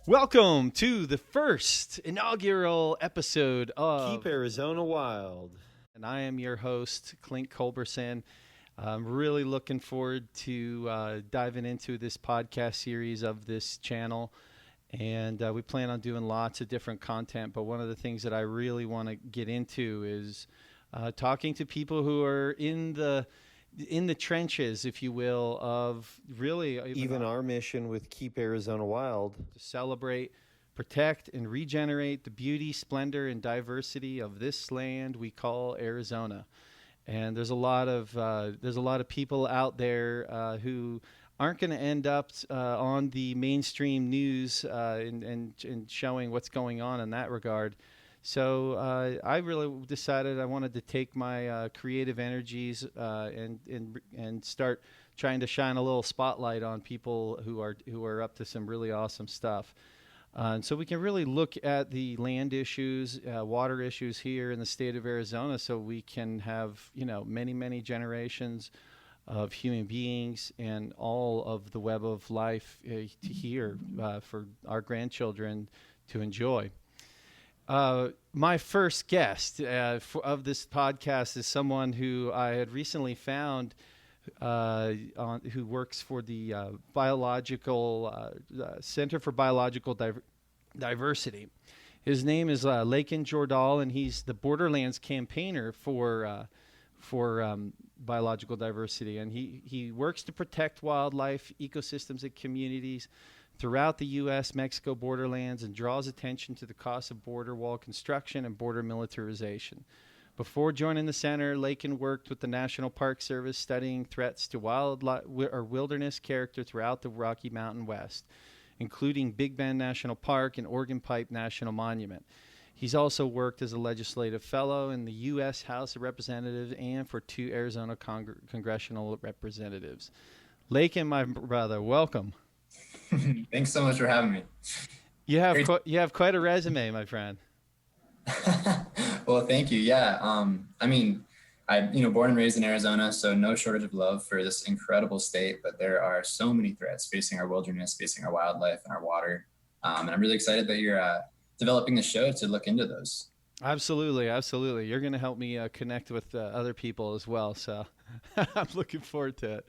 Welcome to the first inaugural episode of Keep Arizona Wild. And I am your host, Clint Culberson. I'm really looking forward to diving into this podcast series of this channel. And we plan on doing lots of different content. But one of the things that I really want to get into is talking to people who are in the trenches, if you will, of really even our mission with Keep Arizona Wild to celebrate, protect, and regenerate the beauty, splendor, and diversity of this land we call Arizona. And there's a lot of people out there who aren't going to end up on the mainstream news and showing what's going on in that regard. So I really decided I wanted to take my creative energies and start trying to shine a little spotlight on people who are up to some really awesome stuff. And so we can really look at the land issues, water issues here in the state of Arizona, so we can have many generations of human beings and all of the web of life here for our grandchildren to enjoy. My first guest of this podcast is someone who I had recently found who works for the Biological Center for Biological Diversity. His name is Laiken Jordahl, and he's the Borderlands Campaigner for biological diversity. And he works to protect wildlife, ecosystems, and communities throughout the U.S. Mexico borderlands and draws attention to the cost of border wall construction and border militarization. Before joining the center, Lakin worked with the National Park Service studying threats to wildlife or wilderness character throughout the Rocky Mountain West, including Big Bend National Park and Organ Pipe National Monument. He's also worked as a legislative fellow in the U.S. House of Representatives and for 2 Arizona congressional representatives. Lakin, my brother, welcome. Thanks so much for having me. You have quite a resume, my friend. Well, thank you. Yeah. Born and raised in Arizona, so no shortage of love for this incredible state, but there are so many threats facing our wilderness, facing our wildlife and our water. And I'm really excited that you're developing the show to look into those. Absolutely. You're going to help me connect with other people as well. So I'm looking forward to it.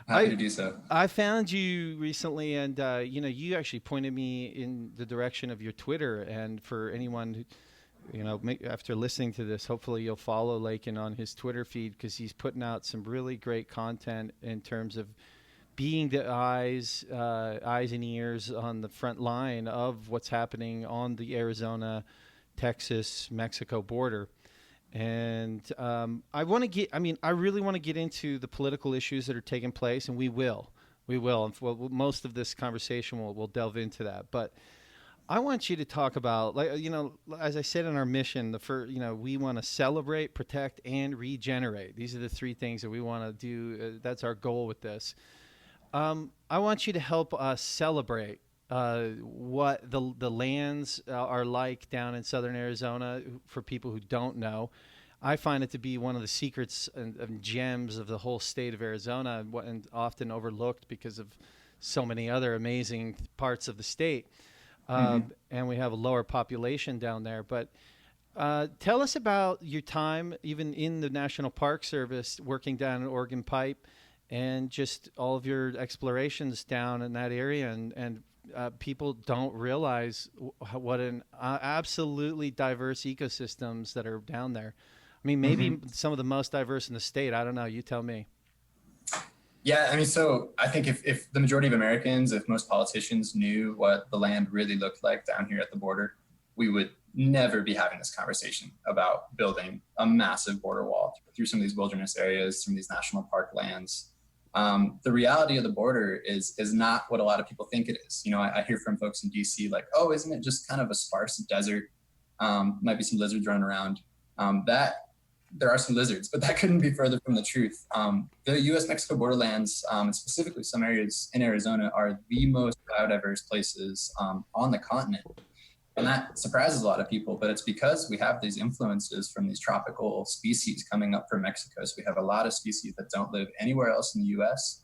Happy to do so. I found you recently, and you actually pointed me in the direction of your Twitter. And for anyone who, after listening to this, hopefully you'll follow Lakin on his Twitter feed, because he's putting out some really great content in terms of being the eyes and ears on the front line of what's happening on the Arizona, Texas, Mexico border. And I really want to get into the political issues that are taking place, and we will. And most of this conversation will delve into that. But I want you to talk about, as I said in our mission, we want to celebrate, protect, and regenerate. These are the 3 things that we want to do. That's our goal with this. I want you to help us celebrate what the lands are like down in southern Arizona for people who don't know. I find it to be one of the secrets and gems of the whole state of Arizona, and often overlooked because of so many other amazing parts of the state. And we have a lower population down there. But tell us about your time, even in the National Park Service, working down in Organ Pipe, and just all of your explorations down in that area. And people don't realize what an absolutely diverse ecosystems that are down there. I mean, maybe some of the most diverse in the state. I don't know. You tell me. Yeah, so I think if the majority of Americans, if most politicians knew what the land really looked like down here at the border, we would never be having this conversation about building a massive border wall through some of these wilderness areas, some of these national park lands. The reality of the border is not what a lot of people think it is. I hear from folks in DC like, oh, isn't it just kind of a sparse desert? Might be some lizards running around. There are some lizards, but that couldn't be further from the truth. The U.S. Mexico borderlands, and specifically some areas in Arizona, are the most biodiverse places on the continent. And that surprises a lot of people, but it's because we have these influences from these tropical species coming up from Mexico. So we have a lot of species that don't live anywhere else in the U.S.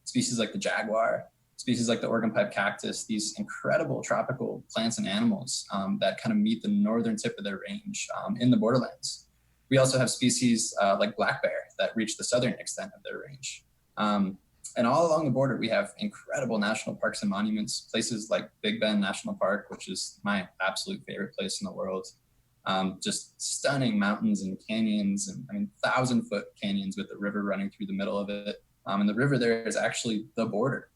Species like the jaguar, species like the Oregon pipe cactus, these incredible tropical plants and animals that kind of meet the northern tip of their range in the borderlands. We also have species like black bear that reach the southern extent of their range. And all along the border, we have incredible national parks and monuments, places like Big Bend National Park, which is my absolute favorite place in the world. Just stunning mountains and canyons, and 1,000-foot canyons with the river running through the middle of it. And the river there is actually the border.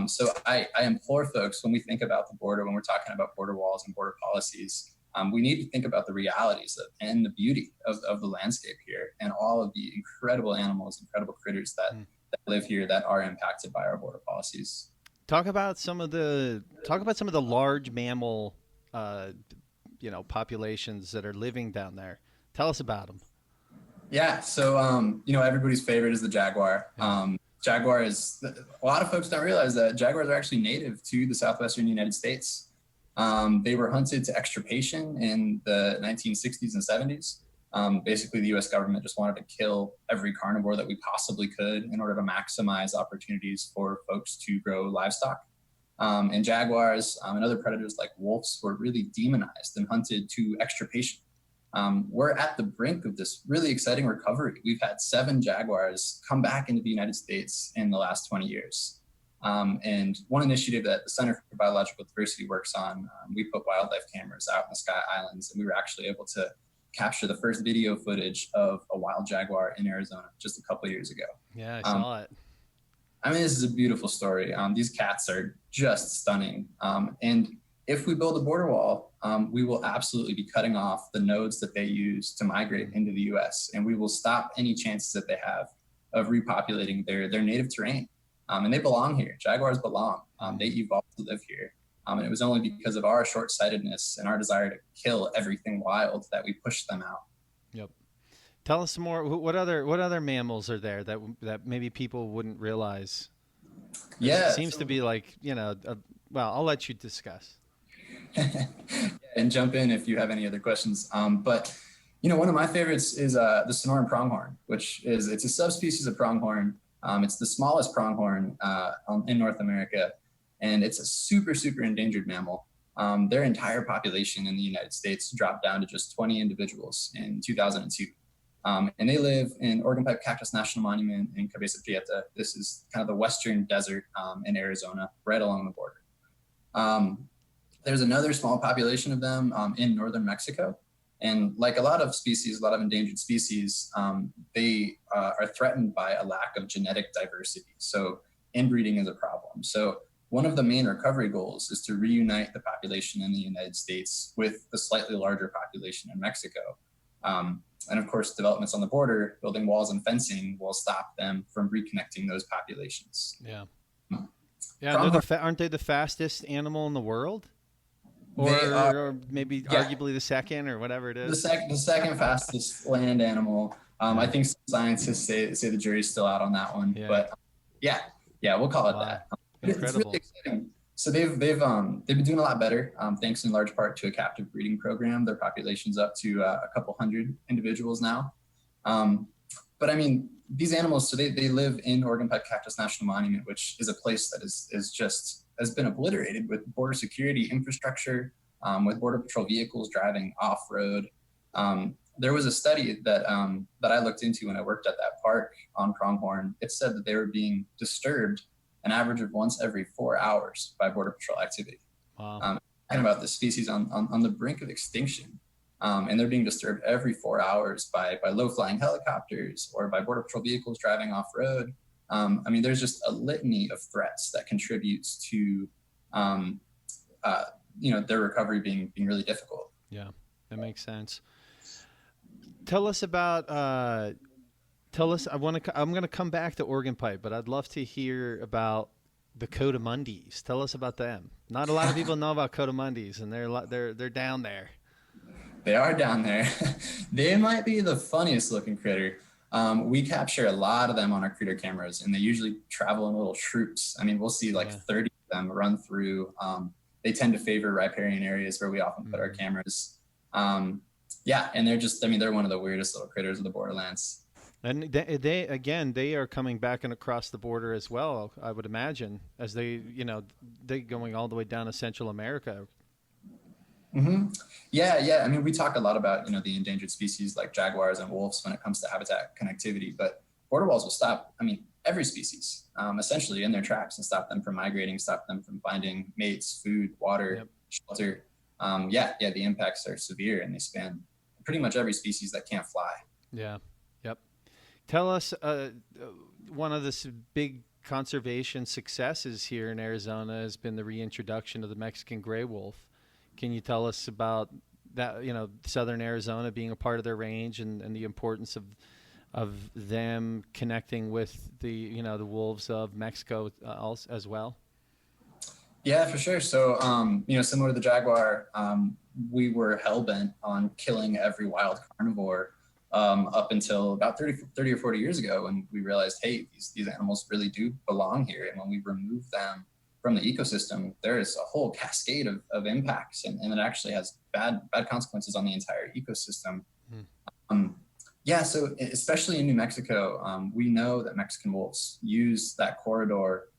So I implore folks, when we think about the border, when we're talking about border walls and border policies, we need to think about the realities and the beauty of the landscape here, and all of the incredible animals, incredible critters that live here that are impacted by our border policies. Talk about some of the large mammal, populations that are living down there. Tell us about them. Yeah. So, everybody's favorite is the jaguar. Jaguar is, a lot of folks don't realize that jaguars are actually native to the southwestern United States. They were hunted to extirpation in the 1960s and 70s. Basically, the U.S. government just wanted to kill every carnivore that we possibly could in order to maximize opportunities for folks to grow livestock. And jaguars and other predators like wolves were really demonized and hunted to extirpation. We're at the brink of this really exciting recovery. We've had 7 jaguars come back into the United States in the last 20 years. And one initiative that the Center for Biological Diversity works on, we put wildlife cameras out in the Sky Islands, and we were actually able to capture the first video footage of a wild jaguar in Arizona just a couple of years ago. Yeah, I saw it. This is a beautiful story. These cats are just stunning. And if we build a border wall, we will absolutely be cutting off the nodes that they use to migrate into the U.S. And we will stop any chances that they have of repopulating their native terrain. And they belong here. Jaguars belong. They evolved to live here. And it was only because of our short-sightedness and our desire to kill everything wild that we pushed them out. Yep. Tell us some more. What other mammals are there that maybe people wouldn't realize? Yeah, it seems to be like, I'll let you discuss. And jump in if you have any other questions. But one of my favorites is the Sonoran pronghorn, it's a subspecies of pronghorn. It's the smallest pronghorn in North America. And it's a super, super endangered mammal. Their entire population in the United States dropped down to just 20 individuals in 2002. And they live in Oregon Pipe Cactus National Monument in Cabeza Prieta. This is kind of the western desert in Arizona, right along the border. There's another small population of them in northern Mexico. And like a lot of endangered species, they are threatened by a lack of genetic diversity. So inbreeding is a problem. So one of the main recovery goals is to reunite the population in the United States with the slightly larger population in Mexico. And of course, developments on the border, building walls and fencing will stop them from reconnecting those populations. Yeah. Yeah. Aren't they the fastest animal in the world? Or maybe arguably the second, or whatever it is. The second fastest land animal. I think some scientists say the jury's still out on that one. Yeah. But we'll call it that. Incredible. It's really exciting. So they've been doing a lot better, thanks in large part to a captive breeding program. Their population's up to a couple hundred individuals now. But these animals, so they live in Oregon Pipe Cactus National Monument, which is a place that has been obliterated with border security infrastructure, with Border Patrol vehicles driving off-road. There was a study that I looked into when I worked at that park on pronghorn. It said that they were being disturbed an average of once every 4 hours by Border Patrol activity. Wow. Talking about the species on the brink of extinction. And they're being disturbed every 4 hours by low-flying helicopters or by Border Patrol vehicles driving off-road. There's just a litany of threats that contributes to, their recovery being really difficult. Yeah, that makes sense. Tell us about. I'm going to come back to Oregon Pipe, but I'd love to hear about the coatimundis. Tell us about them. Not a lot of people know about coatimundis, and they're down there. They are down there. They might be the funniest looking critter. We capture a lot of them on our critter cameras, and they usually travel in little troops. We'll see 30 of them run through. They tend to favor riparian areas where we often put our cameras. And they're just, they're one of the weirdest little critters of the borderlands. And they again, they are coming back and across the border as well, I would imagine, as they, they going all the way down to Central America. Mm-hmm. Yeah. I mean, we talk a lot about, the endangered species like jaguars and wolves when it comes to habitat connectivity, but border walls will stop, every species, essentially in their tracks and stop them from migrating, stop them from finding mates, food, water, Yep. shelter. The impacts are severe and they span pretty much every species that can't fly. Yeah. Yep. Tell us, one of the big conservation successes here in Arizona has been the reintroduction of the Mexican gray wolf. Can you tell us about that, southern Arizona being a part of their range and the importance of them connecting with the wolves of Mexico as well? Yeah, for sure. So, similar to the jaguar, we were hell-bent on killing every wild carnivore up until about 30 or 40 years ago, when we realized, hey, these animals really do belong here. And when we remove them from the ecosystem, there is a whole cascade of impacts, and it actually has bad consequences on the entire ecosystem. So especially in New Mexico, we know that Mexican wolves use that corridor,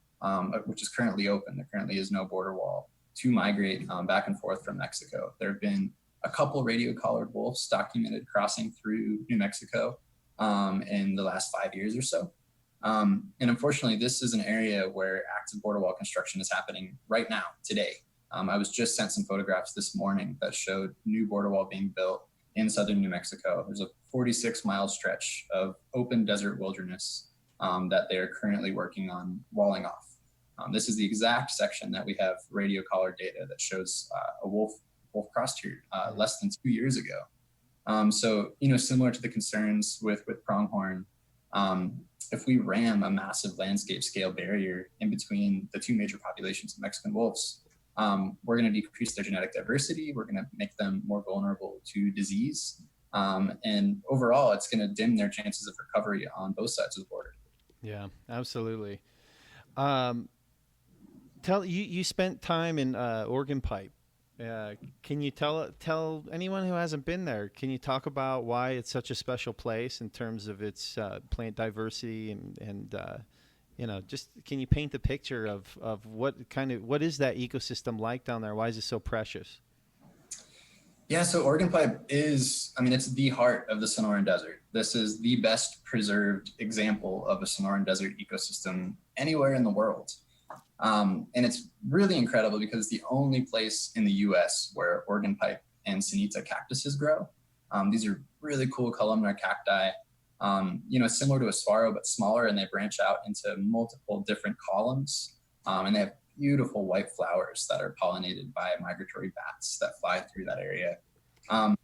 which is currently open. There currently is no border wall, to migrate back and forth from Mexico. There have been a couple radio-collared wolves documented crossing through New Mexico in the last 5 years or so. And unfortunately, this is an area where active border wall construction is happening right now, today. I was just sent some photographs this morning that showed new border wall being built in southern New Mexico. There's a 46-mile stretch of open desert wilderness that they're currently working on walling off. This is the exact section that we have radio collar data that shows a wolf crossed here less than 2 years ago. So, similar to the concerns with pronghorn, if we ram a massive landscape scale barrier in between the two major populations of Mexican wolves, we're going to decrease their genetic diversity. We're going to make them more vulnerable to disease. And overall, it's going to dim their chances of recovery on both sides of the border. Yeah, absolutely. You spent time in Oregon Pipe. Can you tell anyone who hasn't been there? Can you talk about why it's such a special place in terms of its plant diversity and just can you paint the picture of what is that ecosystem like down there? Why is it so precious? Yeah, so Oregon Pipe is, it's the heart of the Sonoran Desert. This is the best preserved example of a Sonoran Desert ecosystem anywhere in the world. And it's really incredible because it's the only place in the U.S. where Oregon Pipe and Sinita cactuses grow. These are really cool columnar cacti, similar to a saguaro, but smaller, and they branch out into multiple different columns. And they have beautiful white flowers that are pollinated by migratory bats that fly through that area. And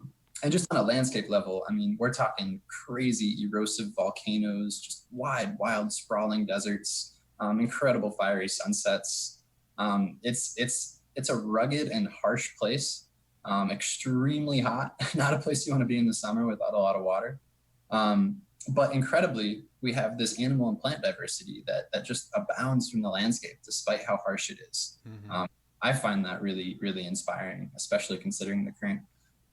just on a landscape level, we're talking crazy erosive volcanoes, just wide, wild, sprawling deserts, incredible fiery sunsets. It's a rugged and harsh place, extremely hot, not a place you want to be in the summer without a lot of water. But incredibly, we have this animal and plant diversity that just abounds from the landscape, despite how harsh it is. Mm-hmm. I find that really, really inspiring, especially considering the current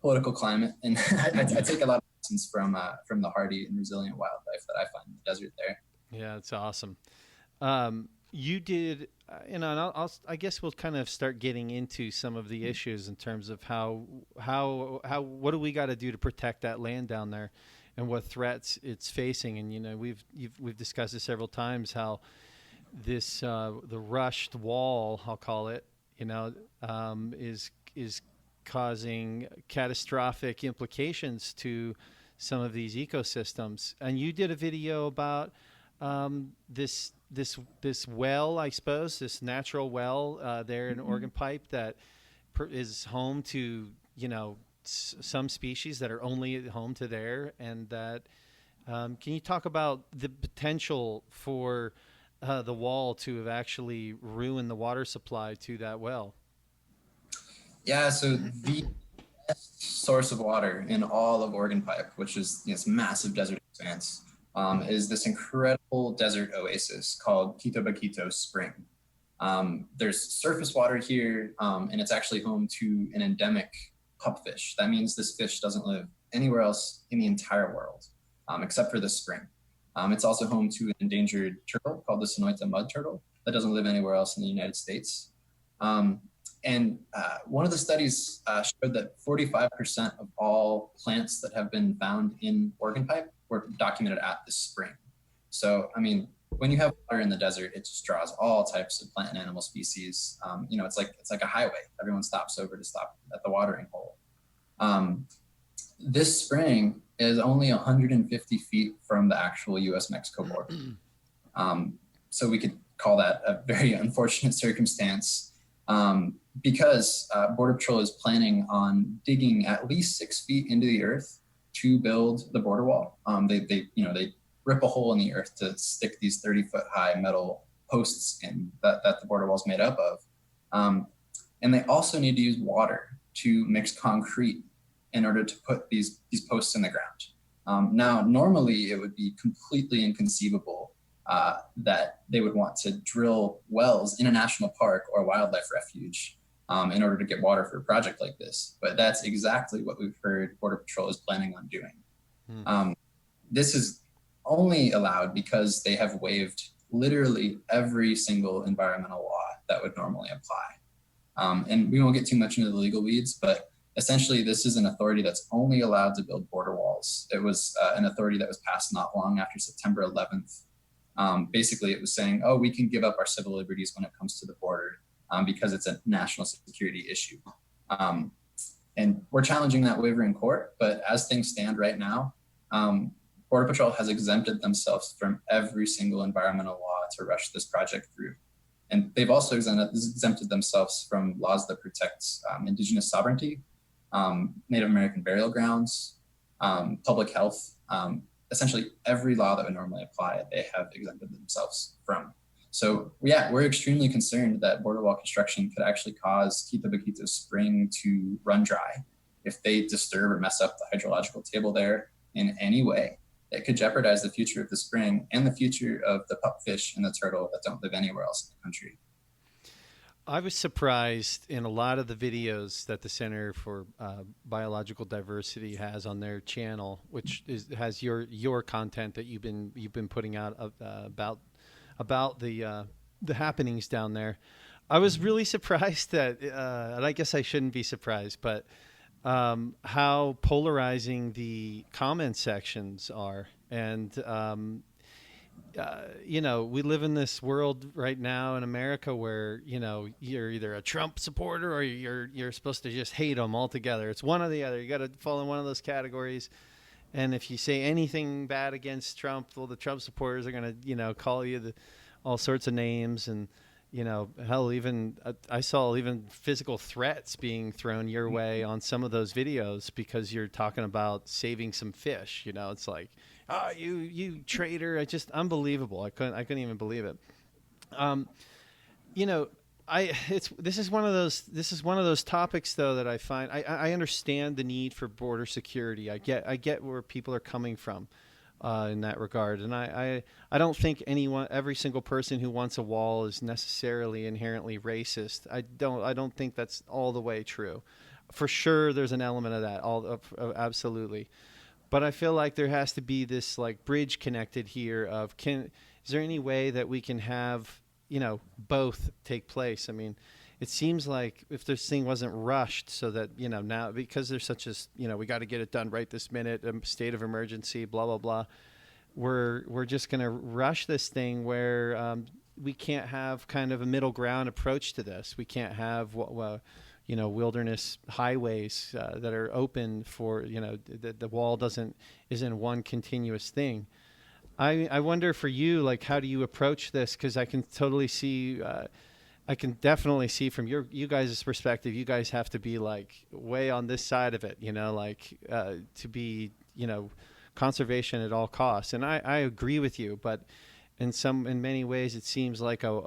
political climate. And I take a lot of lessons from the hardy and resilient wildlife that I find in the desert there. Yeah, it's awesome. You did, and I guess we'll kind of start getting into some of the issues in terms of how what do we got to do to protect that land down there, and what threats it's facing. And we've discussed this several times, how this the rushed wall, I'll call it, is causing catastrophic implications to some of these ecosystems. And you did a video about this well, I suppose, this natural well there in Oregon Pipe that is home to some species that are only home to there, and that can you talk about the potential for the wall to have actually ruined the water supply to that well? Yeah, so the best source of water in all of Oregon Pipe, which is this massive desert expanse, is this incredible desert oasis called Quito Baquito Spring. There's surface water here, and it's actually home to an endemic pupfish. That means this fish doesn't live anywhere else in the entire world, except for the spring. It's also home to an endangered turtle called the Sonoyta mud turtle that doesn't live anywhere else in the United States. And one of the studies showed that 45% of all plants that have been found in Oregon Pipe were documented at this spring. So, I mean, when you have water in the desert, it just draws all types of plant and animal species. You know, it's like a highway. Everyone stops over to stop at the watering hole. This spring is only 150 feet from the actual U.S. Mexico border. So we could call that a very unfortunate circumstance because Border Patrol is planning on digging at least 6 feet into the earth to build the border wall. They rip a hole in the earth to stick these 30-foot high metal posts in that the border wall is made up of. And they also need to use water to mix concrete in order to put these posts in the ground. Now, normally it would be completely inconceivable that they would want to drill wells in a national park or wildlife refuge in order to get water for a project like this. But that's exactly what we've heard Border Patrol is planning on doing. This is only allowed because they have waived literally every single environmental law that would normally apply. And we won't get too much into the legal weeds, but essentially this is an authority that's only allowed to build border walls. It was an authority that was passed not long after September 11th. Basically, it was saying, oh, we can give up our civil liberties when it comes to the border because it's a national security issue. And we're challenging that waiver in court, but as things stand right now, Border Patrol has exempted themselves from every single environmental law to rush this project through. And they've also exempted themselves from laws that protect indigenous sovereignty, Native American burial grounds, public health. Essentially every law that would normally apply, they have exempted themselves from. So yeah, we're extremely concerned that border wall construction could actually cause Quito Baquito Spring to run dry. If they disturb or mess up the hydrological table there in any way, it could jeopardize the future of the spring and the future of the pupfish and the turtle that don't live anywhere else in the country. I was surprised in a lot of the videos that the Center for Biological Diversity has on their channel, which has your content that you've been putting out about the happenings down there. I was really surprised that, and I guess I shouldn't be surprised, but how polarizing the comment sections are, and you know, we live in this world right now in America where, you know, you're either a Trump supporter or you're supposed to just hate him altogether. It's one or the other. You got to fall in one of those categories. And if you say anything bad against Trump, well, the Trump supporters are going to, you know, call you all sorts of names. And, you know, hell, even I saw even physical threats being thrown your way on some of those videos because you're talking about saving some fish. You know, it's like, oh, you traitor! Unbelievable. I couldn't even believe it. You know, this is one of those topics though that I find I understand the need for border security. I get where people are coming from in that regard, and I don't think every single person who wants a wall is necessarily inherently racist. I don't think that's all the way true. For sure, there's an element of that. Absolutely. But I feel like there has to be this like bridge connected here of is there any way that we can have, you know, both take place? I mean, it seems like if this thing wasn't rushed so that, you know, now because there's such as, you know, we got to get it done right this minute, state of emergency, blah, blah, blah. We're just going to rush this thing where we can't have kind of a middle ground approach to this. We can't have you know, wilderness highways that are open for, you know, the wall isn't one continuous thing. I wonder for you, like, how do you approach this? Because I can totally see, I can definitely see from you guys' perspective, you guys have to be like way on this side of it, you know, like to be, you know, conservation at all costs. And I agree with you, but in many ways, it seems like a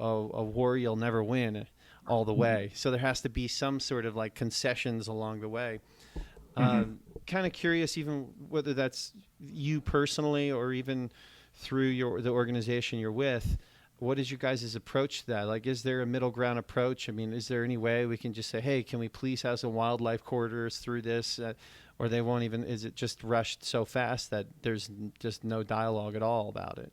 war you'll never win all the way. So there has to be some sort of like concessions along the way. Kind of curious, even whether that's you personally or even through the organization you're with, what is your guys' approach to that? Like, is there a middle ground approach? I mean, is there any way we can just say, hey, can we please have some wildlife corridors through this? or they won't even, is it just rushed so fast that there's just no dialogue at all about it?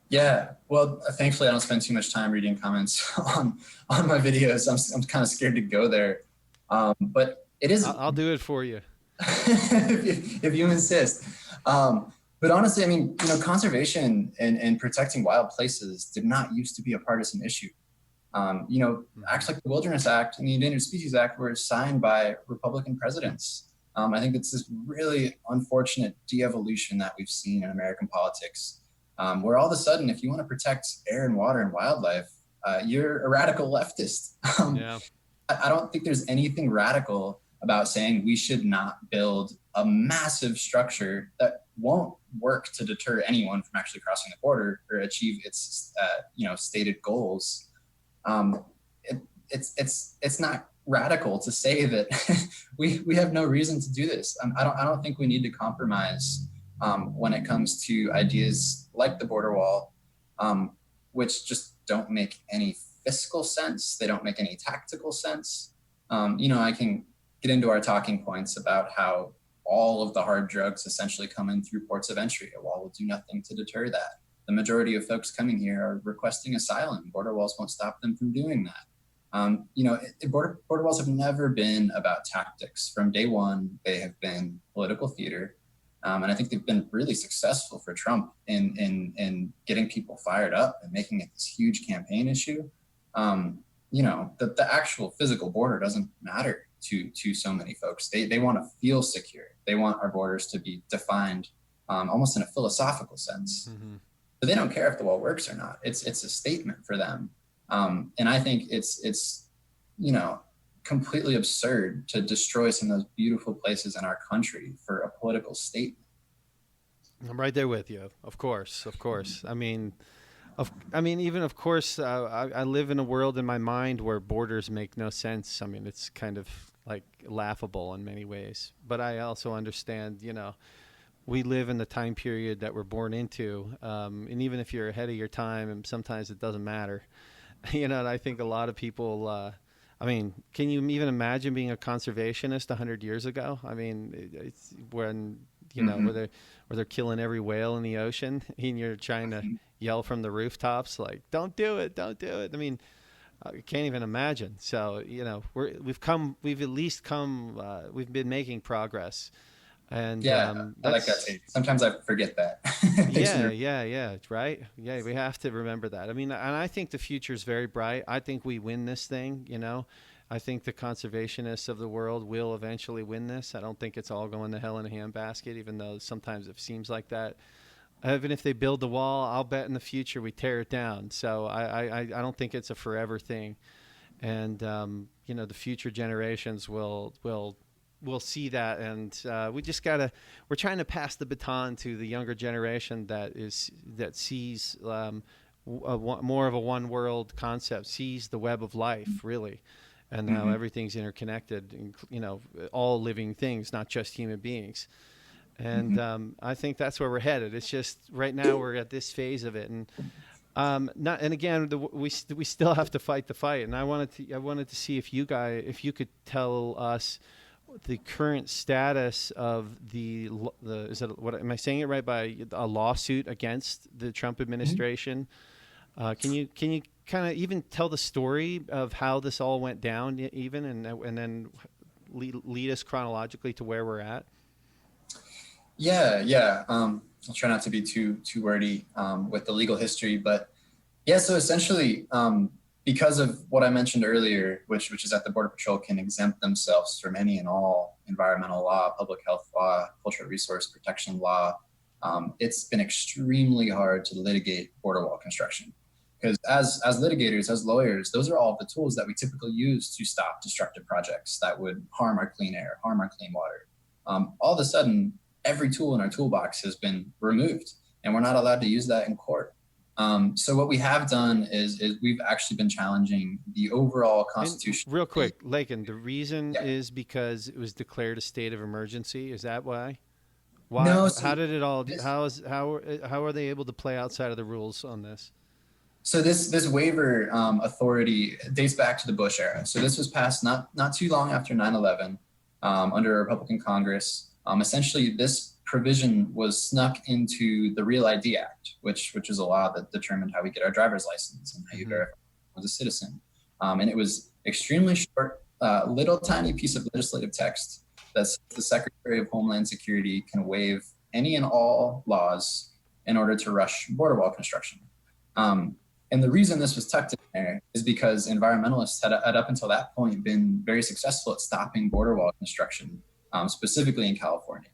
Yeah, well, thankfully I don't spend too much time reading comments on my videos. I'm kind of scared to go there, but it is. I'll do it for you. if you insist. But honestly, I mean, conservation and protecting wild places did not used to be a partisan issue. Acts like the Wilderness Act and the Endangered Species Act were signed by Republican presidents. I think it's this really unfortunate de-evolution that we've seen in American politics, where all of a sudden, if you want to protect air and water and wildlife, you're a radical leftist. Yeah. I don't think there's anything radical about saying we should not build a massive structure that won't work to deter anyone from actually crossing the border or achieve its stated goals. It's not radical to say that we have no reason to do this. I don't think we need to compromise when it comes to ideas like the border wall, which just don't make any fiscal sense. They don't make any tactical sense. I can get into our talking points about how all of the hard drugs essentially come in through ports of entry. A wall will do nothing to deter that. The majority of folks coming here are requesting asylum. Border walls won't stop them from doing that. Border walls have never been about tactics. From day one, they have been political theater. And I think they've been really successful for Trump in getting people fired up and making it this huge campaign issue. The actual physical border doesn't matter to so many folks. They want to feel secure. They want our borders to be defined almost in a philosophical sense. Mm-hmm. But they don't care if the wall works or not. It's a statement for them. And I think it's completely absurd to destroy some of those beautiful places in our country for a political statement. I'm right there with you. Of course. I mean, even of course, I live in a world in my mind where borders make no sense. I mean, it's kind of like laughable in many ways. But I also understand, we live in the time period that we're born into, and even if you're ahead of your time, and sometimes it doesn't matter. And I think a lot of people. Can you even imagine being a conservationist 100 years ago? I mean, it's when Mm-hmm. where they're killing every whale in the ocean, and you're trying to yell from the rooftops like, "Don't do it! Don't do it!" I mean, I can't even imagine. So we've at least come. We've been making progress. And I like that take. Sometimes I forget that. Yeah, right. Yeah, we have to remember that. I mean, and I think the future is very bright. I think we win this thing. I think the conservationists of the world will eventually win this. I don't think it's all going to hell in a handbasket, even though sometimes it seems like that. Even if they build the wall, I'll bet in the future we tear it down. So I don't think it's a forever thing, and the future generations will see that, and we're trying to pass the baton to the younger generation that sees more of a one world concept, sees the web of life really, and how everything's interconnected, all living things, not just human beings. And I think that's where we're headed. It's just right now we're at this phase of it, and we still have to fight the fight. And I wanted to see if you could tell us the current status of what am I saying it right, by a lawsuit against the Trump administration? Can you kind of even tell the story of how this all went down, even, and then lead us chronologically to where we're at? Yeah. I'll try not to be too wordy with the legal history, but yeah. So essentially, because of what I mentioned earlier, which is that the Border Patrol can exempt themselves from any and all environmental law, public health law, cultural resource protection law, it's been extremely hard to litigate border wall construction. Because as litigators, as lawyers, those are all the tools that we typically use to stop destructive projects that would harm our clean air, harm our clean water. All of a sudden, every tool in our toolbox has been removed, and we're not allowed to use that in court. So what we have done is we've actually been challenging the overall constitution. And real quick, Laiken, the reason is because it was declared a state of emergency. Is that why? Why? No. How did it all? How are they able to play outside of the rules on this? So this waiver authority dates back to the Bush era. So this was passed not too long after 9/11. under a Republican Congress. Essentially, this provision was snuck into the Real ID Act, which is a law that determined how we get our driver's license and how you verify as a citizen. And it was extremely short, little tiny piece of legislative text that says the Secretary of Homeland Security can waive any and all laws in order to rush border wall construction. And the reason this was tucked in there is because environmentalists had up until that point been very successful at stopping border wall construction, specifically in California.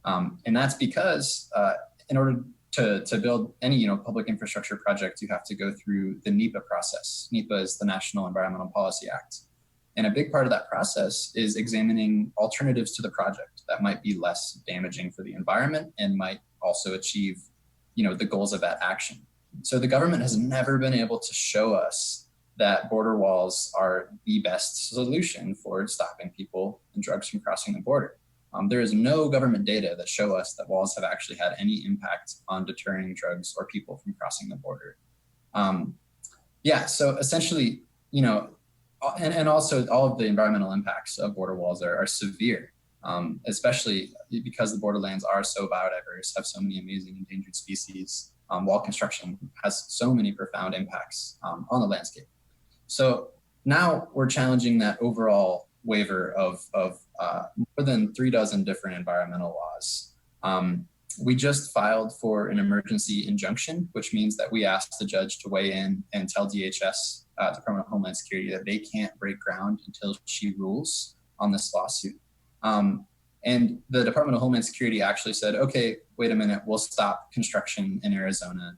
And that's because in order to build any public infrastructure project, you have to go through the NEPA process. NEPA is the National Environmental Policy Act. And a big part of that process is examining alternatives to the project that might be less damaging for the environment and might also achieve the goals of that action. So the government has never been able to show us that border walls are the best solution for stopping people and drugs from crossing the border. There is no government data that show us that walls have actually had any impact on deterring drugs or people from crossing the border. So essentially, and also all of the environmental impacts of border walls are severe, especially because the borderlands are so biodiverse, have so many amazing endangered species. Wall construction has so many profound impacts on the landscape. So now we're challenging that overall waiver of more than 36 different environmental laws. We just filed for an emergency injunction, which means that we asked the judge to weigh in and tell DHS, Department of Homeland Security, that they can't break ground until she rules on this lawsuit. And the Department of Homeland Security actually said, okay, wait a minute, we'll stop construction in Arizona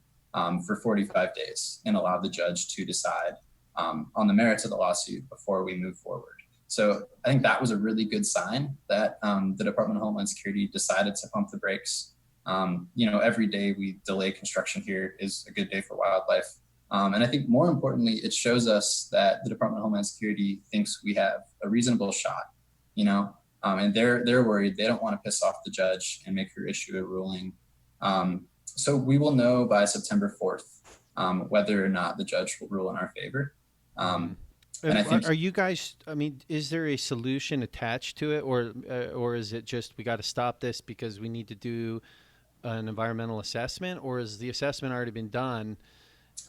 for 45 days and allow the judge to decide on the merits of the lawsuit before we move forward. So I think that was a really good sign that the Department of Homeland Security decided to pump the brakes. Every day we delay construction here is a good day for wildlife. And I think more importantly, it shows us that the Department of Homeland Security thinks we have a reasonable shot, and they're worried. They don't want to piss off the judge and make her issue a ruling. So we will know by September 4th whether or not the judge will rule in our favor. And I think, are you guys? I mean, is there a solution attached to it, or is it just we got to stop this because we need to do an environmental assessment, or has the assessment already been done?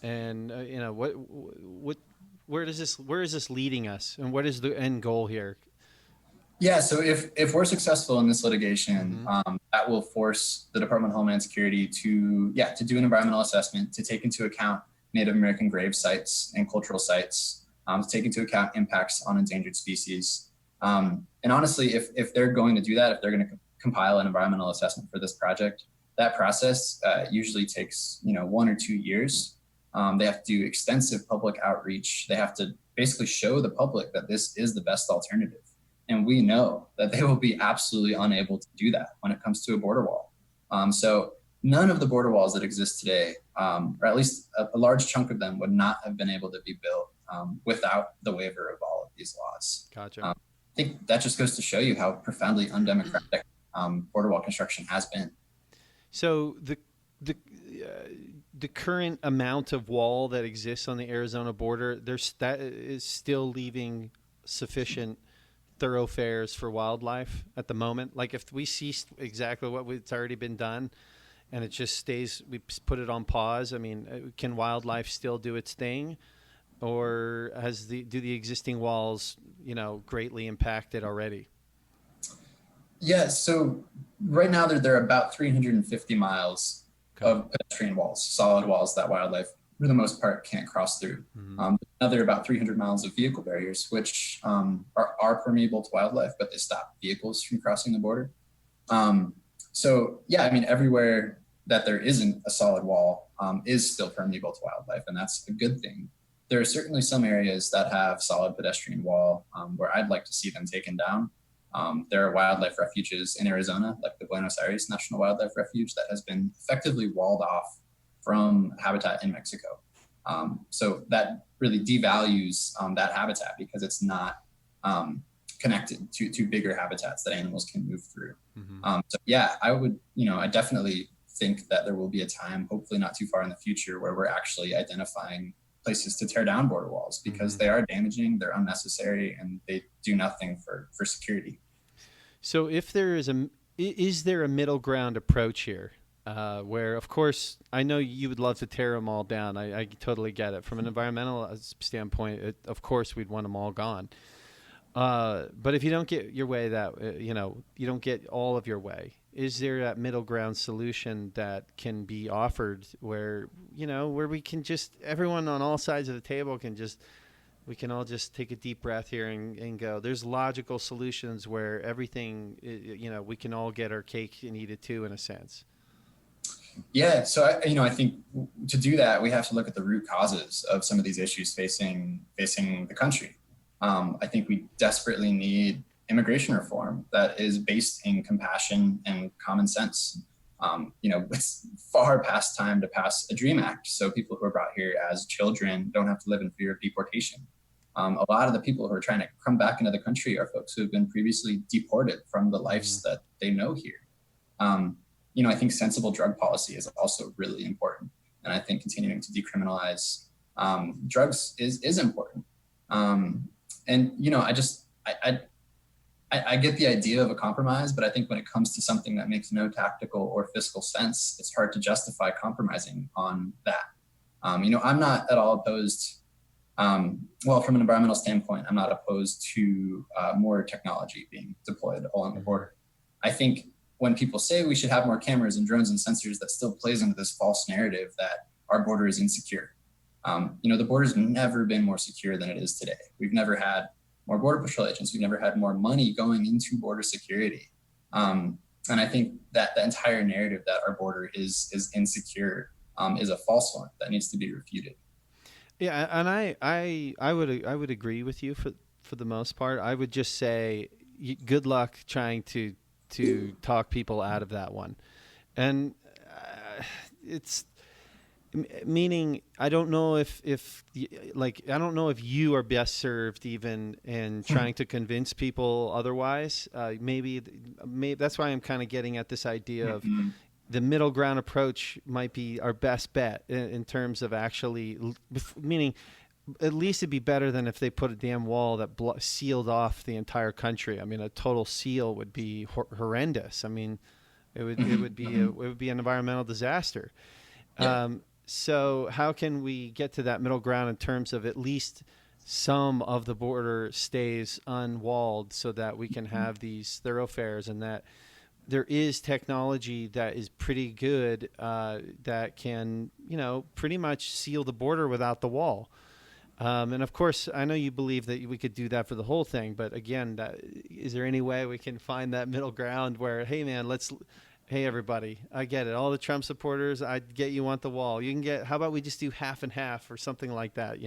And where is this leading us, and what is the end goal here? Yeah, so if we're successful in this litigation, that will force the Department of Homeland Security to do an environmental assessment, to take into account Native American grave sites and cultural sites, to take into account impacts on endangered species. And honestly, if they're going to do that, if they're going to compile an environmental assessment for this project, that process usually takes 1 or 2 years. They have to do extensive public outreach. They have to basically show the public that this is the best alternative. And we know that they will be absolutely unable to do that when it comes to a border wall. So none of the border walls that exist today, or at least a large chunk of them, would not have been able to be built without the waiver of all of these laws. Gotcha. I think that just goes to show you how profoundly undemocratic border wall construction has been. So the current amount of wall that exists on the Arizona border, that is still leaving sufficient thoroughfares for wildlife at the moment. Like if we see exactly what's already been done and it just stays, we put it on pause. I mean, can wildlife still do its thing, or do the existing walls, greatly impacted already? Yeah. So right now there are about 350 miles of pedestrian walls, solid walls that wildlife, for the most part, can't cross through. Another about 300 miles of vehicle barriers, which are permeable to wildlife, but they stop vehicles from crossing the border. Everywhere that there isn't a solid wall is still permeable to wildlife, and that's a good thing. There are certainly some areas that have solid pedestrian wall where I'd like to see them taken down. There are wildlife refuges in Arizona, like the Buenos Aires National Wildlife Refuge, that has been effectively walled off from habitat in Mexico. So that really devalues that habitat because it's not connected to bigger habitats that animals can move through. I definitely think that there will be a time, hopefully not too far in the future, where we're actually identifying places to tear down border walls because they are damaging, they're unnecessary, and they do nothing for security. So if there is there a middle ground approach here? Where, of course, I know you would love to tear them all down. I totally get it. From an environmental standpoint, of course, we'd want them all gone. But if you don't get your way, you don't get all of your way. Is there that middle ground solution that can be offered where, where we can just, everyone on all sides of the table we can all just take a deep breath here and go, there's logical solutions where everything, we can all get our cake and eat it too, in a sense. Yeah. So, I think to do that, we have to look at the root causes of some of these issues facing the country. I think we desperately need immigration reform that is based in compassion and common sense. It's far past time to pass a DREAM Act, so people who are brought here as children don't have to live in fear of deportation. A lot of the people who are trying to come back into the country are folks who have been previously deported from the lives that they know here. I think sensible drug policy is also really important. And I think continuing to decriminalize drugs is important. I get the idea of a compromise, but I think when it comes to something that makes no tactical or fiscal sense, it's hard to justify compromising on that. I'm not at all opposed. From an environmental standpoint, I'm not opposed to more technology being deployed along the border. I think when people say we should have more cameras and drones and sensors, that still plays into this false narrative that our border is insecure. The border's never been more secure than it is today. We've never had more border patrol agents. We've never had more money going into border security. And I think that the entire narrative that our border is insecure is a false one that needs to be refuted. Yeah, and I would agree with you for the most part. I would just say good luck trying to talk people out of that one. And it's meaning I don't know if I don't know if you are best served even in trying to convince people otherwise. Maybe that's why I'm kind of getting at this idea of the middle ground approach might be our best bet in terms of actually meaning at least it'd be better than if they put a damn wall that sealed off the entire country. I mean, a total seal would be horrendous. I mean, it would be an environmental disaster. Yeah. So how can we get to that middle ground in terms of at least some of the border stays unwalled so that we can have these thoroughfares, and that there is technology that is pretty good that can, pretty much seal the border without the wall. And of course, I know you believe that we could do that for the whole thing. But again, is there any way we can find that middle ground where, hey, man, hey, everybody, I get it. All the Trump supporters, I get you want the wall. How about we just do half and half or something like that,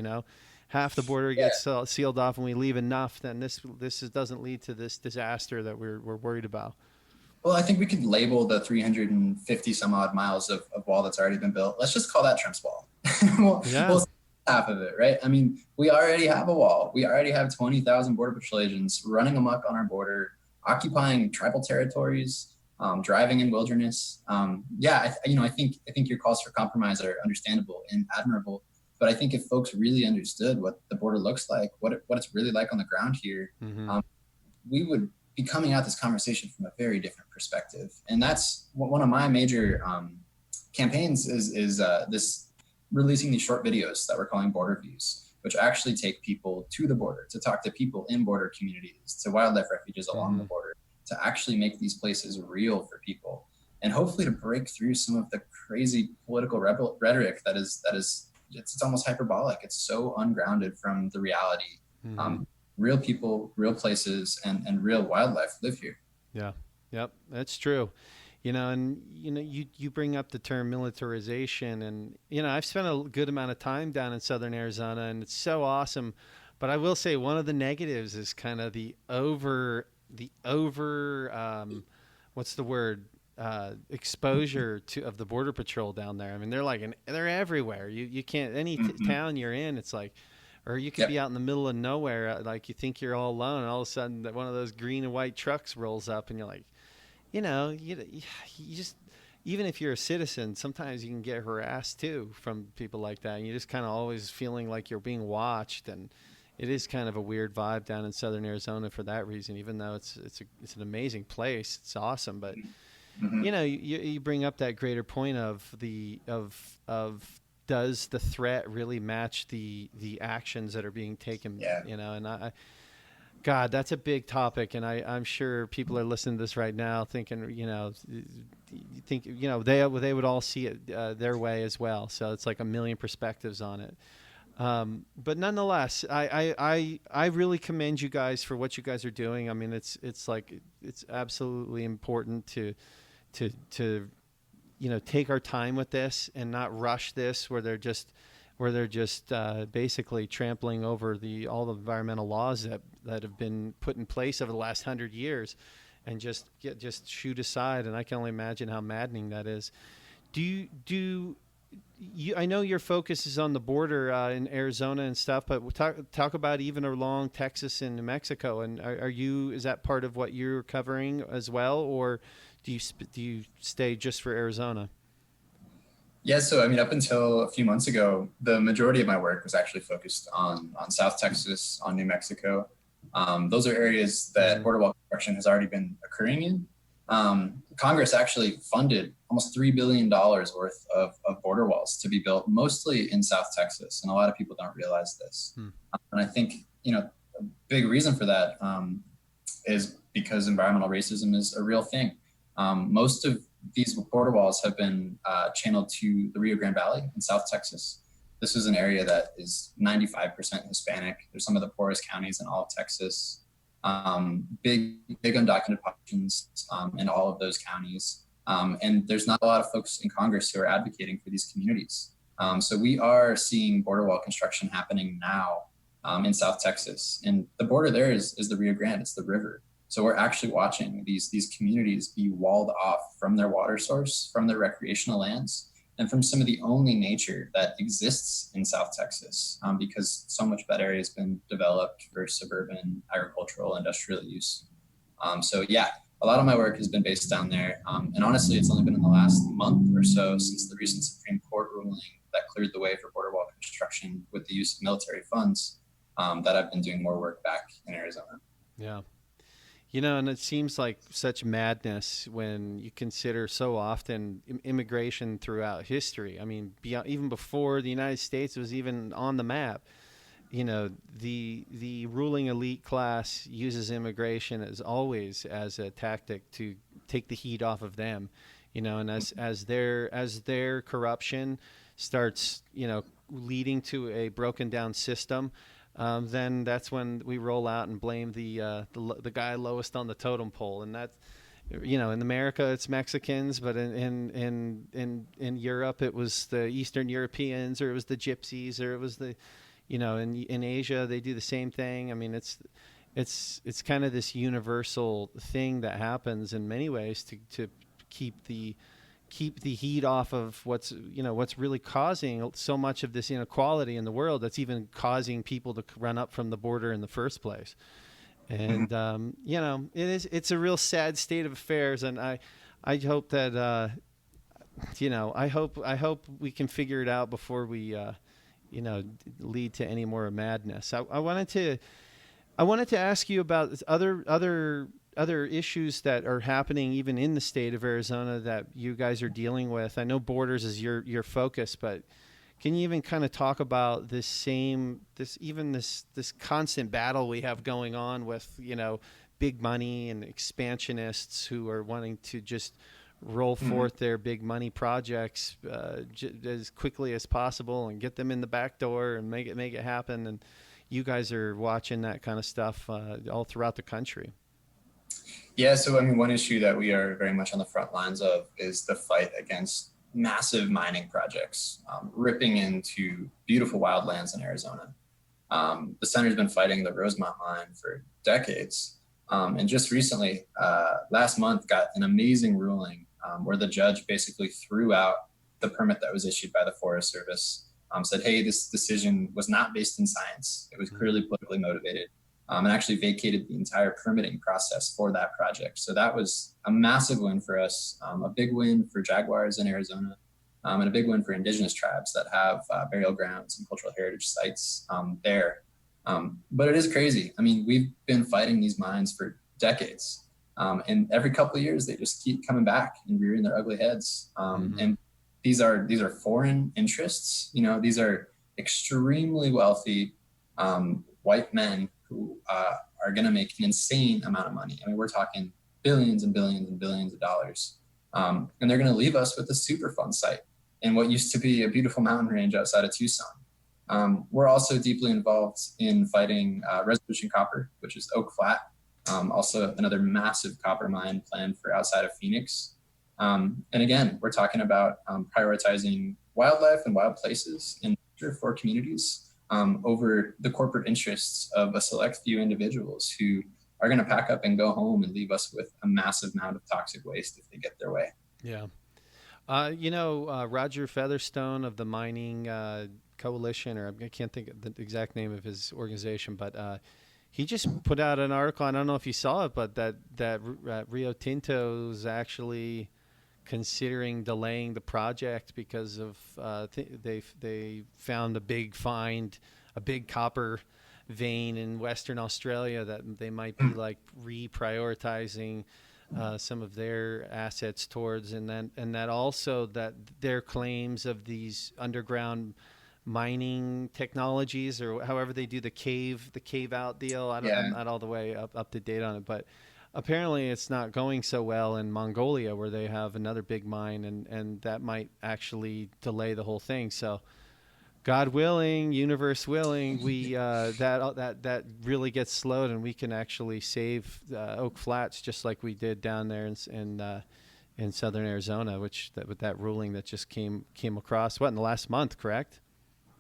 Half the border gets sealed off and we leave enough, then this doesn't lead to this disaster that we're worried about. Well, I think we could label the 350 some odd miles of wall that's already been built. Let's just call that Trump's wall. We'll half of it, right? I mean, we already have a wall. We already have 20,000 border patrol agents running amok on our border, occupying tribal territories, driving in wilderness. I think your calls for compromise are understandable and admirable. But I think if folks really understood what the border looks like, what it's really like on the ground here, we would be coming at this conversation from a very different perspective. And that's one of my major campaigns is this releasing these short videos that we're calling border views, which actually take people to the border, to talk to people in border communities, to wildlife refuges along the border, to actually make these places real for people, and hopefully to break through some of the crazy political rhetoric that is it's almost hyperbolic. It's so ungrounded from the reality. Real people, real places, and real wildlife live here. Yeah, yep, that's true. You bring up the term militarization, and I've spent a good amount of time down in southern Arizona, and it's so awesome. But I will say one of the negatives is kind of the over what's the word, exposure of the border patrol down there. I mean, they're everywhere. You can't town you're in, it's like, or you could be out in the middle of nowhere, like you think you're all alone, and all of a sudden one of those green and white trucks rolls up, and you're like, you just, even if you're a citizen, sometimes you can get harassed too from people like that. And you're just kind of always feeling like you're being watched. And it is kind of a weird vibe down in southern Arizona for that reason. Even though it's an amazing place, it's awesome. But Mm-hmm. you bring up that greater point of does the threat really match the actions that are being taken? Yeah. And God, that's a big topic, and I'm sure people are listening to this right now, thinking, they would all see it their way as well. So it's like a million perspectives on it. But nonetheless, I really commend you guys for what you guys are doing. I mean, it's absolutely important to take our time with this and not rush this where they're just basically trampling over all the environmental laws that have been put in place over the last 100 years, and just shoot aside. And I can only imagine how maddening that is. I know your focus is on the border in Arizona and stuff, but we'll talk about even along Texas and New Mexico. And is that part of what you're covering as well, or do you stay just for Arizona? Yeah, so I mean, up until a few months ago, the majority of my work was actually focused on South Texas, on New Mexico. Those are areas that border wall construction has already been occurring in. Congress actually funded almost $3 billion worth of border walls to be built, mostly in South Texas, and a lot of people don't realize this. And I think a big reason for that is because environmental racism is a real thing. Most of these border walls have been channeled to the Rio Grande Valley in South Texas. This is an area that is 95% Hispanic. They're some of the poorest counties in all of Texas. Big undocumented populations in all of those counties. And there's not a lot of folks in Congress who are advocating for these communities. So we are seeing border wall construction happening now in South Texas. And the border there is the Rio Grande, it's the river. So we're actually watching these communities be walled off from their water source, from their recreational lands, and from some of the only nature that exists in South Texas, because so much of that area has been developed for suburban, agricultural, industrial use. So yeah, a lot of my work has been based down there. And honestly, it's only been in the last month or so since the recent Supreme Court ruling that cleared the way for border wall construction with the use of military funds that I've been doing more work back in Arizona. Yeah. And it seems like such madness when you consider so often immigration throughout history. I mean, even before the United States was even on the map, the ruling elite class uses immigration as a tactic to take the heat off of them, and as their corruption starts, leading to a broken down system. Then that's when we roll out and blame the guy lowest on the totem pole, and that's, in America it's Mexicans, but in Europe it was the Eastern Europeans, or it was the Gypsies, or it was the, in Asia they do the same thing. I mean, it's kind of this universal thing that happens in many ways to keep the heat off of what's really causing so much of this inequality in the world, that's even causing people to run up from the border in the first place. And it's a real sad state of affairs, and I hope that I hope we can figure it out before we lead to any more madness. I wanted to ask you about other issues that are happening even in the state of Arizona that you guys are dealing with. I know borders is your focus, but can you even kind of talk about this constant battle we have going on with, big money and expansionists who are wanting to just roll forth their big money projects as quickly as possible and get them in the back door and make it happen. And you guys are watching that kind of stuff all throughout the country. Yeah, so I mean, one issue that we are very much on the front lines of is the fight against massive mining projects, ripping into beautiful wildlands in Arizona. The center's been fighting the Rosemont mine for decades. And just recently, last month, got an amazing ruling where the judge basically threw out the permit that was issued by the Forest Service, said, hey, this decision was not based in science. It was clearly politically motivated. And actually vacated the entire permitting process for that project. So that was a massive win for us, a big win for jaguars in Arizona, and a big win for indigenous tribes that have burial grounds and cultural heritage sites there. But it is crazy. I mean, we've been fighting these mines for decades. And every couple of years, they just keep coming back and rearing their ugly heads. And these are foreign interests. You know, these are extremely wealthy white men who are going to make an insane amount of money. I mean, we're talking billions and billions and billions of dollars. And they're going to leave us with a Superfund site in what used to be a beautiful mountain range outside of Tucson. We're also deeply involved in fighting resolution copper, which is Oak Flat, also another massive copper mine planned for outside of Phoenix. And again, we're talking about prioritizing wildlife and wild places in nature for communities over the corporate interests of a select few individuals who are going to pack up and go home and leave us with a massive amount of toxic waste if they get their way. Yeah. Roger Featherstone of the Mining Coalition, or I can't think of the exact name of his organization, but he just put out an article. I don't know if you saw it, but that Rio Tinto is actually considering delaying the project because of they found a big copper vein in Western Australia that they might be like reprioritizing some of their assets towards, and that also that their claims of these underground mining technologies, or however they do the cave out deal. I'm not all the way up to date on it, but apparently it's not going so well in Mongolia, where they have another big mine, and that might actually delay the whole thing. So God willing, universe willing, we that really gets slowed, and we can actually save Oak Flats just like we did down there in southern Arizona, with that ruling that just came across in the last month, correct?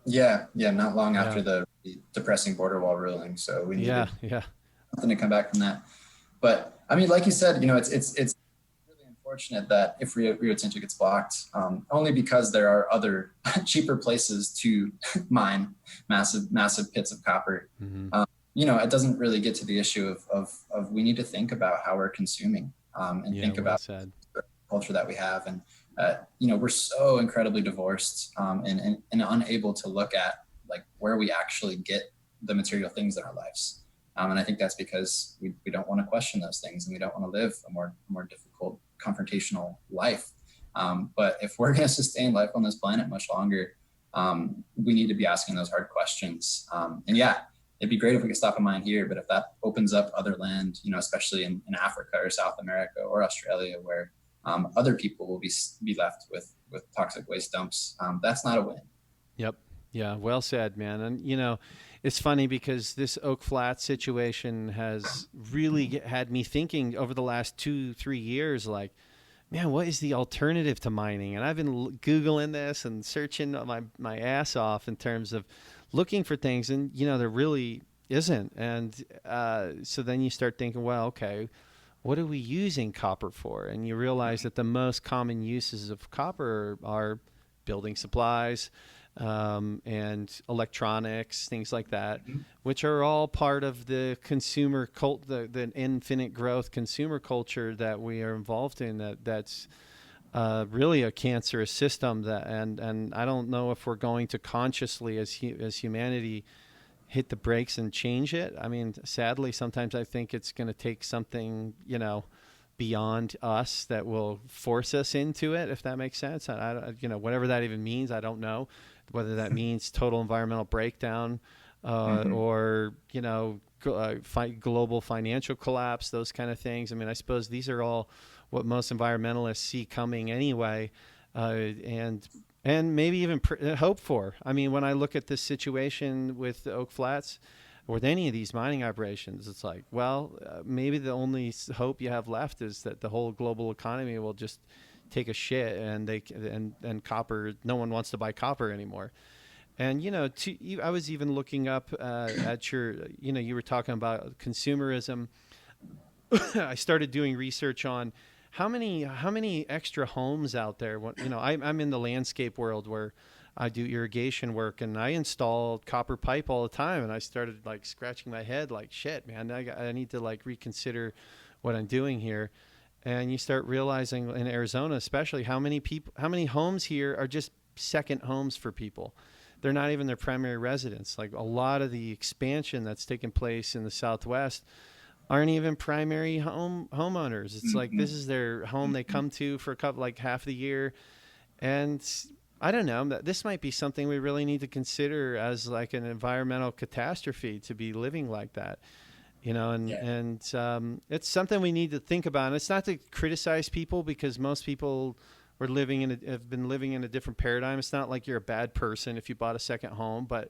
Yeah, not long after the depressing border wall ruling. So we need something to come back from that. But I mean, like you said, you know, it's really unfortunate that if Rio Tinto gets blocked, only because there are other cheaper places to mine massive pits of copper. You know, it doesn't really get to the issue of we need to think about how we're consuming and think about the culture that we have. And you know, we're so incredibly divorced and unable to look at like where we actually get the material things in our lives. And I think that's because we don't want to question those things, and we don't want to live a more difficult, confrontational life. But if we're going to sustain life on this planet much longer, we need to be asking those hard questions. And yeah, it'd be great if we could stop a mine here, but if that opens up other land, you know, especially in Africa or South America or Australia, where other people will be left with toxic waste dumps, that's not a win. Yep. Yeah. Well said, man. And you know, it's funny because this Oak Flat situation has really had me thinking over the last 2-3 years, like, man, what is the alternative to mining? And I've been Googling this and searching my ass off in terms of looking for things, and you know, there really isn't. And so then you start thinking, well, okay, what are we using copper for? And you realize that the most common uses of copper are building supplies, and electronics, things like that, which are all part of the consumer cult, the infinite growth consumer culture that we are involved in. That's really a cancerous system. And I don't know if we're going to consciously, as humanity, hit the brakes and change it. I mean, sadly, sometimes I think it's going to take something, you know, beyond us that will force us into it, if that makes sense. You know, whatever that even means, I don't know whether that means total environmental breakdown, or, you know, global financial collapse, those kind of things. I mean, I suppose these are all what most environmentalists see coming anyway, and maybe even hope for. I mean, when I look at this situation with the Oak Flats, or with any of these mining operations, it's like, well, maybe the only hope you have left is that the whole global economy will just take a shit, and copper, no one wants to buy copper anymore. And, you know, I was even looking up at your, you know, you were talking about consumerism. I started doing research on how many extra homes out there. You know, I'm in the landscape world where I do irrigation work, and I install copper pipe all the time. And I started like scratching my head like, shit, man, I need to like reconsider what I'm doing here. And you start realizing in Arizona, especially, how many homes here are just second homes for people. they're not even their primary residence. Like a lot of the expansion that's taken place in the Southwest aren't even primary homeowners. It's like this is their home they come to for a couple, like half the year. And I don't know, this might be something we really need to consider as like an environmental catastrophe to be living like that, you know, and it's something we need to think about. And it's not to criticize people, because most people have been living in a different paradigm. It's not like you're a bad person if you bought a second home, but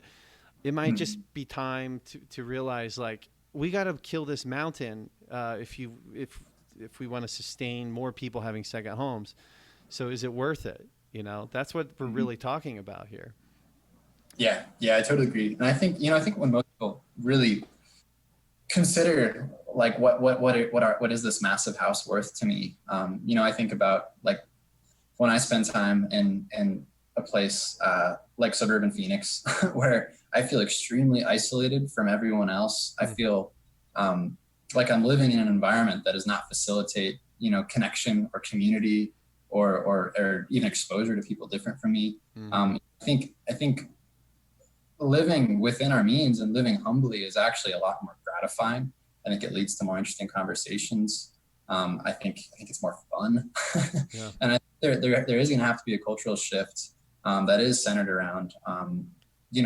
it might just be time to realize, like, we got to kill this mountain if we want to sustain more people having second homes. So is it worth it? You know, that's what we're really talking about here. Yeah, I totally agree. And I think when most people really consider like what is this massive house worth to me, I think about like when I spend time in a place like suburban Phoenix, where I feel extremely isolated from everyone else. I feel like I'm living in an environment that does not facilitate, connection or community or even exposure to people different from me. I think living within our means and living humbly is actually a lot more gratifying. I think it leads to more interesting conversations. I think it's more fun. Yeah. And I think there is going to have to be a cultural shift that is centered around,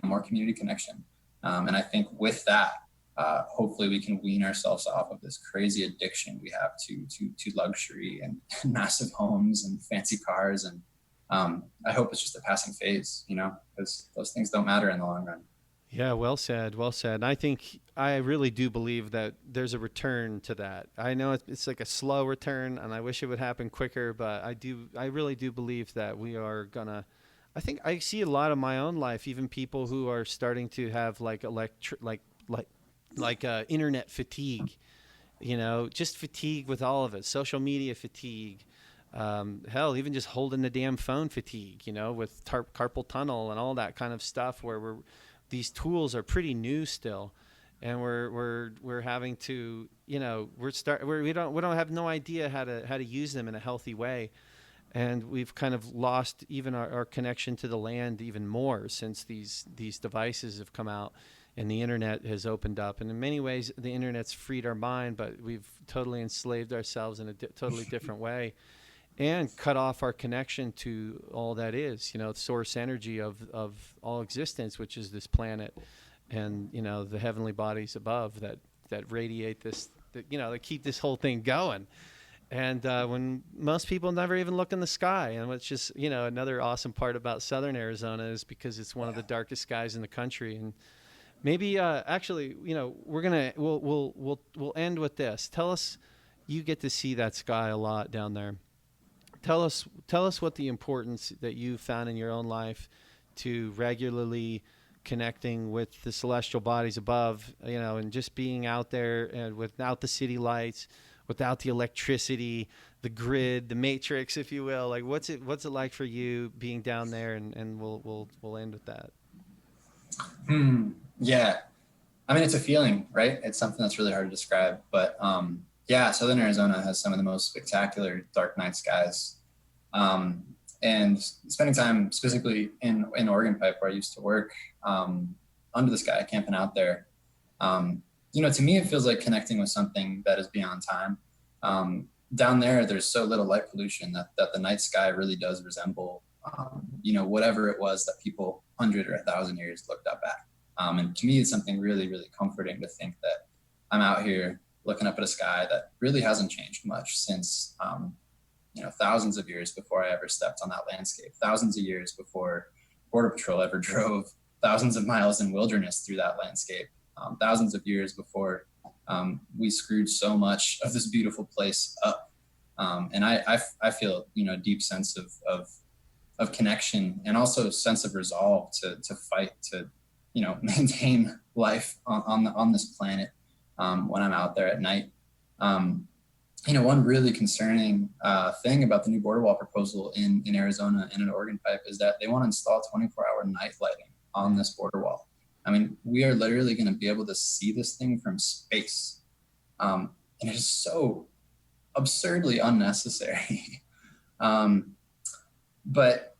more community connection. And I think with that, hopefully we can wean ourselves off of this crazy addiction we have to luxury and massive homes and fancy cars. And I hope it's just a passing phase, because those things don't matter in the long run. Yeah, well said. I really do believe that there's a return to that. I know it's like a slow return, and I wish it would happen quicker, but I really do believe that we are gonna. I think I see a lot of my own life, even people who are starting to have like internet fatigue, just fatigue with all of it, social media fatigue, hell, even just holding the damn phone fatigue, with carpal tunnel and all that kind of stuff, where these tools are pretty new still, and we're having to, we don't have no idea how to use them in a healthy way. And we've kind of lost even our connection to the land even more since these devices have come out and the internet has opened up. And in many ways, the internet's freed our mind, but we've totally enslaved ourselves in a totally different way, and cut off our connection to all that is, source energy of all existence, which is this planet and, the heavenly bodies above that radiate this, that keep this whole thing going. And when most people never even look in the sky, and it's just, another awesome part about Southern Arizona is because it's one of the darkest skies in the country. And maybe actually, we'll end with this. Tell us, you get to see that sky a lot down there. Tell us what the importance that you found in your own life to regularly connecting with the celestial bodies above, and just being out there and without the city lights, without the electricity, the grid, the matrix, if you will. Like, what's it like for you being down there? And we'll end with that. Yeah. I mean, it's a feeling, right? It's something that's really hard to describe, but, Southern Arizona has some of the most spectacular dark night skies. And spending time specifically in Oregon Pipe, where I used to work, under the sky, camping out there, to me, it feels like connecting with something that is beyond time. Down there, there's so little light pollution that the night sky really does resemble, whatever it was that people 100 or 1,000 years looked up at. And to me, it's something really, really comforting to think that I'm out here looking up at a sky that really hasn't changed much since, thousands of years before I ever stepped on that landscape, thousands of years before Border Patrol ever drove thousands of miles in wilderness through that landscape, thousands of years before we screwed so much of this beautiful place up. And I feel, a deep sense of connection, and also a sense of resolve to fight to, maintain life on this planet when I'm out there at night. One really concerning thing about the new border wall proposal in Arizona and in Oregon Pipe is that they want to install 24-hour night lighting on this border wall. I mean, we are literally going to be able to see this thing from space. And it is so absurdly unnecessary. But,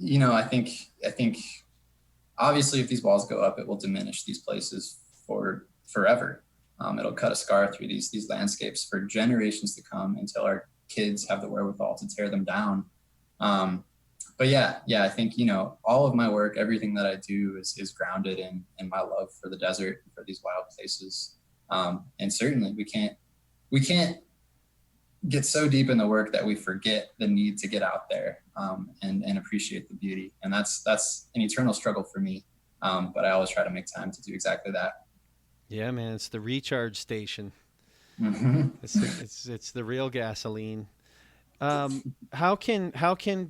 I think obviously, if these walls go up, it will diminish these places for forever. It'll cut a scar through these landscapes for generations to come until our kids have the wherewithal to tear them down. But yeah, I think, all of my work, everything that I do is grounded in my love for the desert, for these wild places. And certainly we can't get so deep in the work that we forget the need to get out there and appreciate the beauty. And that's an eternal struggle for me. But I always try to make time to do exactly that. Yeah, man, it's the recharge station. Mm-hmm. It's the real gasoline. How can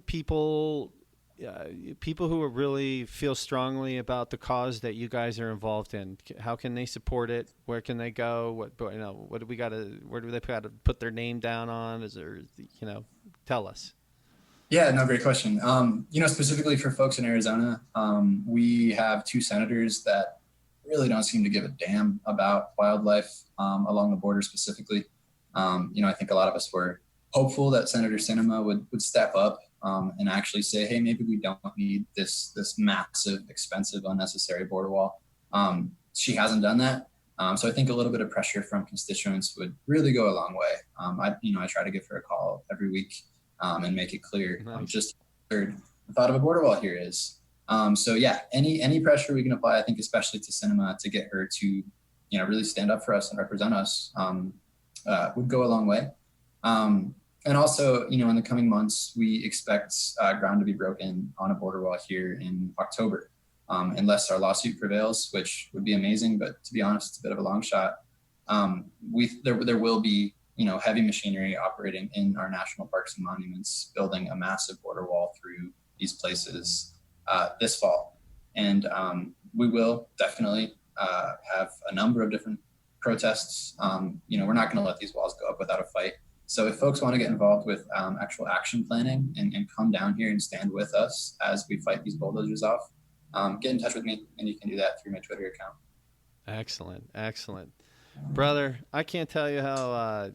people who are really feel strongly about the cause that you guys are involved in, how can they support it? Where can they go? Where do they got to put their name down on? Is there, tell us. Yeah, no, great question. Specifically for folks in Arizona, we have 2 senators that really don't seem to give a damn about wildlife along the border specifically. I think a lot of us were hopeful that Senator Sinema would step up and actually say, hey, maybe we don't need this massive, expensive, unnecessary border wall. She hasn't done that. So I think a little bit of pressure from constituents would really go a long way. I try to give her a call every week and make it clear just the thought of a border wall here is. So yeah, any pressure we can apply, I think, especially to Sinema, to get her to, really stand up for us and represent us would go a long way. And also, in the coming months, we expect ground to be broken on a border wall here in October, unless our lawsuit prevails, which would be amazing. But to be honest, it's a bit of a long shot. There will be, heavy machinery operating in our national parks and monuments, building a massive border wall through these places this fall. And we will definitely have a number of different protests. We're not going to let these walls go up without a fight. So if folks want to get involved with actual action planning and come down here and stand with us as we fight these bulldozers off, get in touch with me, and you can do that through my Twitter account. Excellent. Brother, I can't tell you how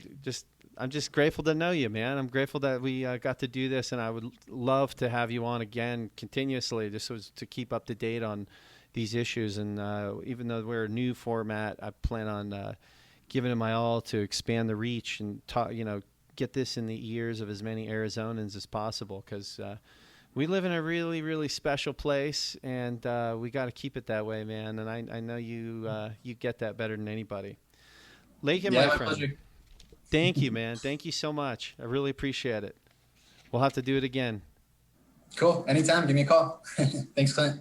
I'm just grateful to know you, man. I'm grateful that we got to do this, and I would love to have you on again continuously, just so to keep up to date on these issues. And even though we're a new format, I plan on giving it my all to expand the reach and get this in the ears of as many Arizonans as possible, because we live in a really, really special place, and we got to keep it that way, man. And I know you get that better than anybody. Laiken, my friend. Pleasure. Thank you, man. Thank you so much. I really appreciate it. We'll have to do it again. Cool. Anytime. Give me a call. Thanks, Clint.